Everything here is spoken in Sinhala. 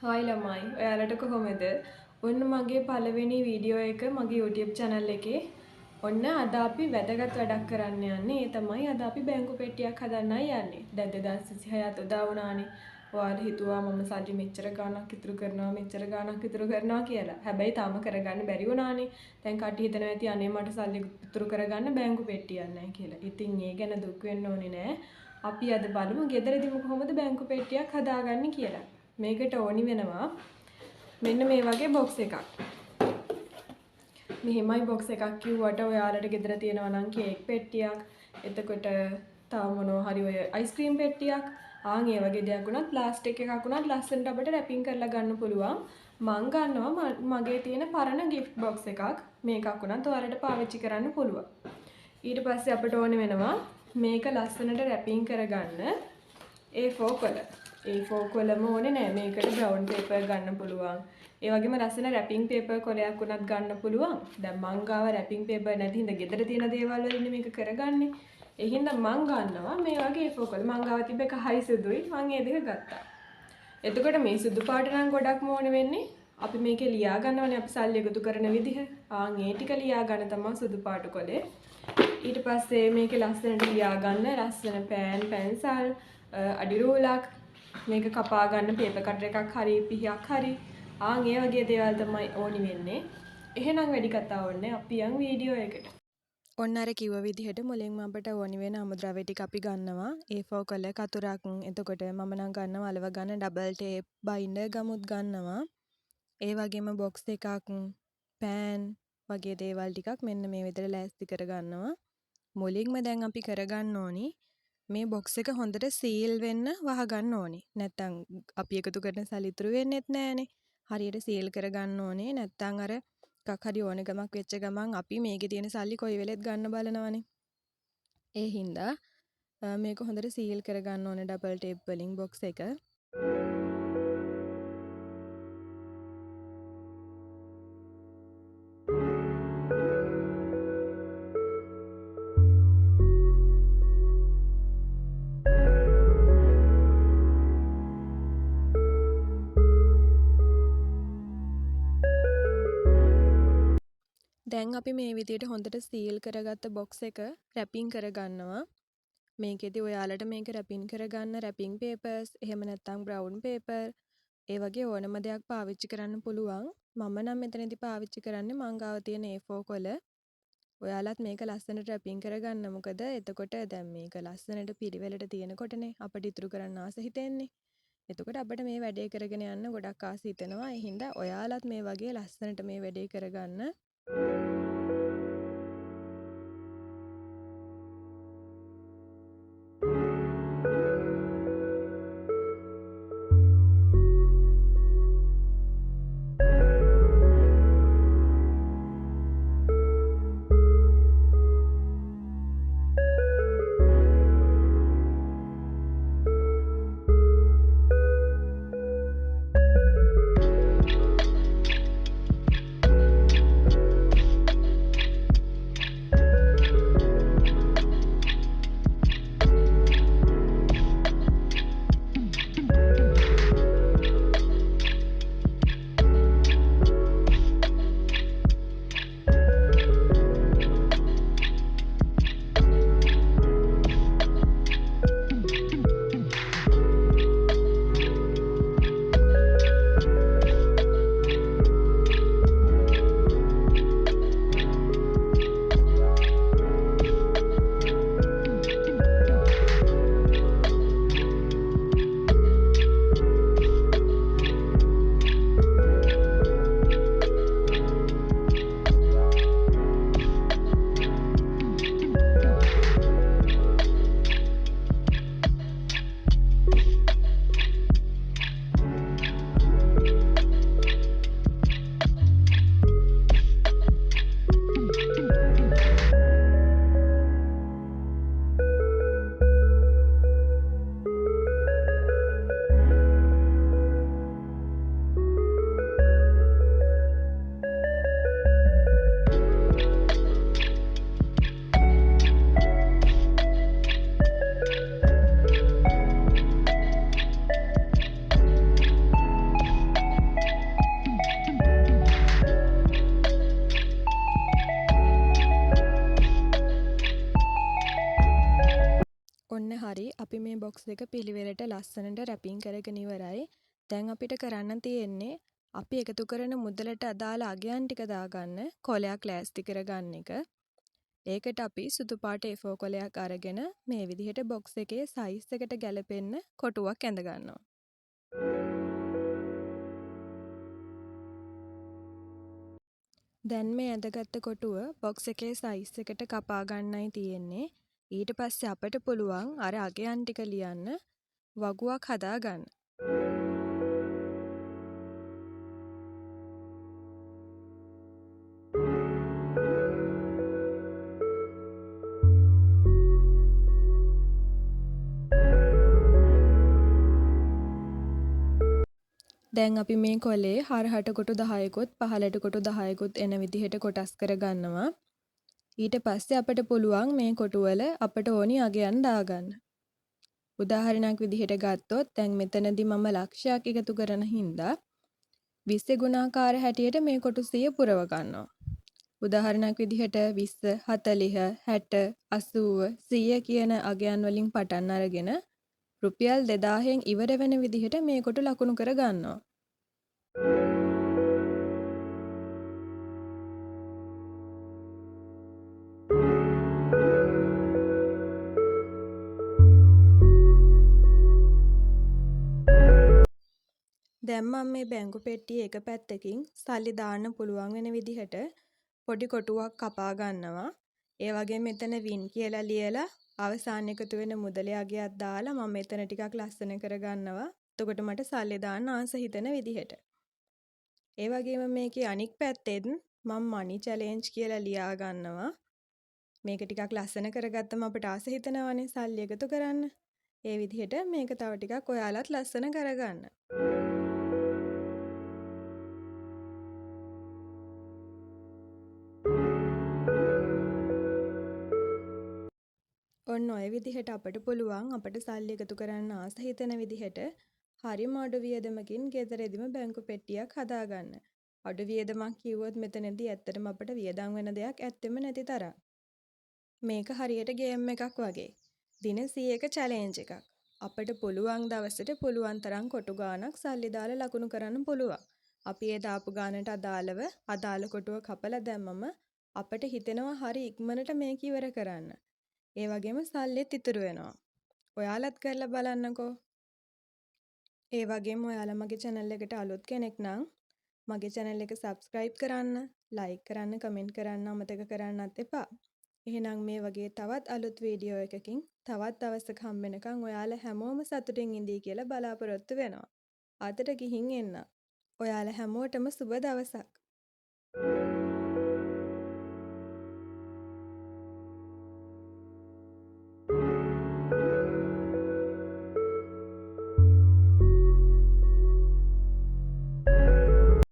හායි ළමයි ඔයාලට කොහොමද? ඔන්න මගේ පළවෙනි වීඩියෝ එක මගේ YouTube channel එකේ. ඔන්න අද අපි වැදගත් වැඩක් කරන්න යන්නේ. ඒ තමයි අද අපි බැංකු පෙට්ටියක් හදන්නයි යන්නේ. දැන් 2026 අත උදා වුණානේ. ඔයාලා හිතුවා මම සල්ලි මෙච්චර ගාණක් ඉතුරු කරනවා මෙච්චර ගාණක් ඉතුරු කරනවා කියලා. හැබැයි තාම කරගන්න බැරි වුණානේ. දැන් කට්ටිය හිතනවා ඇති අනේ මට සල්ලි ඉතුරු කරගන්න බැංකු පෙට්ටියක් නැහැ කියලා. ඉතින් ඒ ගැන දුක් වෙන්න ඕනේ නෑ. අපි අද බලමු ගෙදරදීම කොහොමද බැංකු පෙට්ටියක් හදාගන්නේ කියලා. මේකට ඕනි වෙනවා මෙන්න මේ වගේ බොක්ස් එකක්. මෙහෙමයි බොක්ස් එකක් කිව්වට ඔයාලට ගෙදර තියෙනවා නම් කේක් පෙට්ටියක්, එතකොට තව මොනවා හරි ඔය අයිස්ක්‍රීම් පෙට්ටියක්, ඒ වගේ දෙයක් වුණත් ප්ලාස්ටික් එකක් වුණත් ලස්සනට අපිට රැපින් කරලා ගන්න පුළුවන්. මං ගන්නවා මගේ තියෙන පරණ gift box එකක්. මේකක් වුණත් ඔයාලට පාවිච්චි කරන්න පුළුවන්. ඊට පස්සේ අපිට ඕන වෙනවා මේක ලස්සනට රැපින් කරගන්න A4 කොළ. A4 කොළම ඕනේ නෑ. මේකට බ්‍රවුන් පේපර් ගන්න පුළුවන්. ඒ වගේම ලස්සන රැපින් පේපර් කොලයක් වුණත් ගන්න පුළුවන්. දැන් මං ගාව රැපින් පේපර් නැති හින්දා ගෙදර තියෙන දේවල් වලින් මේක කරගන්නේ. ඒ හින්දා මං ගන්නවා මේ වගේ A4 කොළ. මං ගාව තිබ්බ කහයි සුදුයි. මං ඒ දෙක ගත්තා. එතකොට මේ සුදු පාට නම් ගොඩක්ම ඕනේ වෙන්නේ. අපි මේකේ ලියා ගන්නවනේ අපි සල්ලි එකතු කරන විදිහ. ඒ ටික ලියා ගන්න තමයි සුදු පාට කොලේ. ඊට පස්සේ මේකේ ලස්සනට ලියා ගන්න ලස්සන පෑන් පැන්සල් අඩි රූලක් මේක කපා ගන්න පේපර් කටර් එකක් හරි පිහියක් හරි ඒ වගේ දේවල් තමයි ඕනි වෙන්නේ. එහෙනම් වැඩි කතා ඕනේ අපි යන් වීඩියෝ එකට. ඔන්න අර කිව්ව විදිහට මුලින්ම අපට ඕනි වෙන අමුද්‍රව්‍ය ටික අපි ගන්නවා. A4 කොළ කතුරක්. එතකොට මම නම් ගන්නවා අලව ගන්න ඩබල් ටේප් බයින්ඩර් ගමුත් ගන්නවා. ඒ වගේම බොක්ස් එකක් පෑන් වගේ දේවල් ටිකක් මෙන්න මේ විදිහට ලෑස්ති කර ගන්නවා. මුලින්ම දැන් අපි කරගන්න ඕනි මේ බොක්ස් එක හොඳට සීල් වෙන්න වහගන්න ඕනි. නැත්තම් අපි එකතු කරන සල්ලි ඉතුරු වෙන්නේත් නෑනේ. හරියට සීල් කරගන්න ඕනේ. නැත්තම් අර එකක් හරි ඕන ගමක් වෙච්ච ගමන් අපි මේකේ තියෙන සල්ලි කොයි වෙලෙත් ගන්න බලනවනේ. ඒ හින්දා මේක හොඳට සීල් කරගන්න ඕනේ ඩබල් ටේප් වලින් බොක්ස් එක. දැන් අපි මේ විදිහට හොඳට සීල් කරගත්ත බොක්ස් එක රැපින් කරගන්නවා. මේකෙදි ඔයාලට මේක රැපින් කරගන්න රැපින් පේපර්ස් එහෙම නැත්නම් බ්‍රවුන් පේපර් ඒ වගේ ඕනම දෙයක් පාවිච්චි කරන්න පුළුවන්. මම නම් මෙතනදී පාවිච්චි කරන්නේ මං ගාව තියෙන A4 කොළ. ඔයාලත් මේක ලස්සනට රැපින් කරගන්න. මොකද එතකොට දැන් මේක ලස්සනට පිළිවෙලට තියෙනකොටනේ අපිට ඉතුරු කරන්න ආස හිතෙන්නේ. එතකොට අපිට මේ වැඩේ කරගෙන යන්න ගොඩක් ආස හිතෙනවා. ඒ හින්දා ඔයාලත් මේ වගේ ලස්සනට මේ වැඩේ කරගන්න. බොක්ස් එක පිළිවෙලට ලස්සනට රැපින් කරගෙන ඉවරයි. දැන් අපිට කරන්න තියෙන්නේ අපි එකතු කරන මුදලට අදාළ අගයන් ටික දාගන්න කොලයක් ලෑස්ති කරගන්න එක. ඒකට අපි සුදු පාට A4 කොලයක් අරගෙන මේ විදිහට බොක්ස් එකේ සයිස් එකට ගැලපෙන්න කොටුවක් ඇඳ ගන්නවා. දැන් මේ ඇඳගත්ත කොටුව බොක්ස් එකේ සයිස් එකට කපා ගන්නයි තියෙන්නේ. ඊට පස්සේ අපට පුළුවන් අර අගයන් ටික ලියන්න වගුවක් හදා ගන්න. දැන් අපි මේ කොලේ හරහට කොටු 10කුත් පහළට කොටු 10කුත් එන විදිහට කොටස් කර ගන්නවා. ඊට පස්සේ අපට පුළුවන් මේ කොටුවල අපට ඕනි අගයන් දාගන්න. උදාහරණයක් විදිහට ගත්තොත් දැන් මෙතනදී මම ලක්ෂයක් එකතු කරන හින්දා 20 ගුණාකාර හැටියට මේ කොටු 100 පුරව ගන්නවා. උදාහරණයක් විදිහට 20, 40, 60, 80, 100 කියන අගයන් වලින් පටන් අරගෙන රුපියල් 2000න් ඉවර වෙන විදිහට මේ කොටු ලකුණු කර ගන්නවා. දැන් මම මේ බැංකු පෙට්ටියේ එක පැත්තකින් සල්ලි දාන්න පුළුවන් වෙන විදිහට පොඩි කොටුවක් කපා ගන්නවා. ඒ වගේම මෙතන වින් කියලා ලියලා අවසාන එකතු වෙන මුදලේ අගයක් දාලා මම මෙතන ටිකක් ලස්සන කරගන්නවා. එතකොට මට සල්ලි දාන්න ආස හිතෙන විදිහට. ඒ වගේම මේකේ අනික් පැත්තෙත් මම මනි චැලෙන්ජ් කියලා ලියා ගන්නවා. මේක ටිකක් ලස්සන කරගත්තම අපිට ආස හිතෙනවනේ සල්ලි එකතු කරන්න. ඒ විදිහට මේක තව ටිකක් ඔයාලත් ලස්සන කරගන්න. ඔන්න ඔය විදිහට අපට පුළුවන් අපට සල්ලි එකතු කරන්න ආස හිතෙන විදිහට හරිම අඩු වියදමකින් ගෙදරදීම බැංකු පෙට්ටියක් හදාගන්න. අඩු වියදමක් කිව්වොත් මෙතනදී ඇත්තටම අපට වියදම් වෙන දෙයක් ඇත්තෙම නැති තරම්. මේක හරියට ගේම් එකක් වගේ. දින 100ක චැලෙන්ජ් එකක්. අපට පුළුවන් දවසට පුළුවන් තරම් කොටු ගාණක් සල්ලි දාලා ලකුණු කරන්න පුළුවන්. අපි ඒ දාපු ගාණට අදාළව අදාළ කොටුව කපලා දැම්මම අපට හිතෙනවා හරි ඉක්මනට මේක ඉවර කරන්න. ඒ වගේම සල්ලිත් ඉතුරු වෙනවා. ඔයාලත් කරලා බලන්නකෝ. ඒ වගේම ඔයාලා මගේ channel එකට අලුත් කෙනෙක් නම් මගේ channel එක subscribe කරන්න, like කරන්න, comment කරන්න අමතක කරන්නත් එපා. එහෙනම් මේ වගේ තවත් අලුත් වීඩියෝ එකකින් තවත් දවසක හම්බ වෙනකන් ඔයාලා හැමෝම සතුටින් ඉඳී කියලා බලාපොරොත්තු වෙනවා. අදට ගිහින් එන්න. ඔයාලා හැමෝටම සුබ දවසක්.